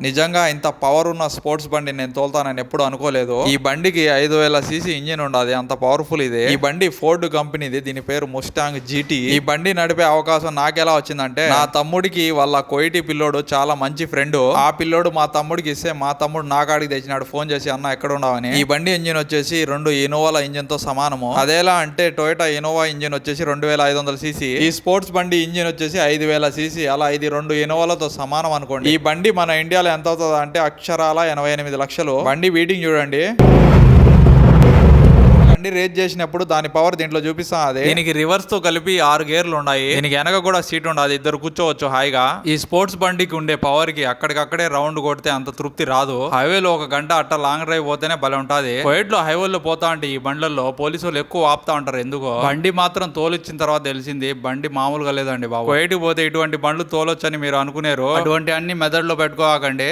నిజంగా ఇంత పవర్ ఉన్న స్పోర్ట్స్ బండి నేను తోలుతానని ఎప్పుడు అనుకోలేదు. ఈ బండికి 5000 సీసీ ఇంజిన్ ఉండదు, అంత పవర్ఫుల్ ఇది. ఈ బండి ఫోర్డ్ కంపెనీది, దీని పేరు ముస్టాంగ్ జీటీ. ఈ బండి నడిపే అవకాశం నాకెలా వచ్చిందంటే, నా తమ్ముడికి వాళ్ళ కోయిటి పిల్లోడు చాలా మంచి ఫ్రెండ్. ఆ పిల్లోడు మా తమ్ముడికి ఇస్తే మా తమ్ముడు నా కాడికి తెచ్చినాడు ఫోన్ చేసి, అన్న ఎక్కడ ఉండవని. ఈ బండి ఇంజిన్ వచ్చేసి 2 ఇన్నోవాల ఇంజిన్ తో సమానము. అదేలా అంటే టొయోటా ఇన్నోవా ఇంజిన్ వచ్చేసి 2500 సీసీ, ఈ స్పోర్ట్స్ బండి ఇంజిన్ వచ్చేసి 5000 సీసీ. అలా ఇది 2 ఇన్నోవాలతో సమానం అనుకోండి. ఈ బండి మన ఇండియాలో ఎంత అవుతుంది అంటే అక్షరాల 88 లక్షలు. బండి బీటింగ్ చూడండి. బండి రేస్ చేసినప్పుడు దాని పవర్ దీంట్లో చూపిస్తాం. అదే దీనికి రివర్స్ తో కలిపి 6 గేర్లు ఉన్నాయి. దీనికి వెనక కూడా సీట్ ఉండదు, ఇద్దరు కూర్చోవచ్చు హాయిగా. ఈ స్పోర్ట్స్ బండికి ఉండే పవర్ కి అక్కడికక్కడే రౌండ్ కొడితే అంత తృప్తి రాదు. హైవేలో 1 గంట అట్ట లాంగ్ డ్రైవ్ పోతేనే భలే ఉంటది. కోయిట్ లో హైవేలో పోతా అంటే ఈ బండ్లలో పోలీసులు ఎక్కువ ఆపుతా ఉంటారు ఎందుకో. బండి మాత్రం తోలిచ్చిన తర్వాత తెలిసింది బండి మామూలుగా లేదండి బాబు. కోయిట్ పోతే ఇటువంటి బండ్లు తోలొచ్చని మీరు అనుకునేరు. అటువంటి అన్ని మెదడులో పెట్టుకోకండి.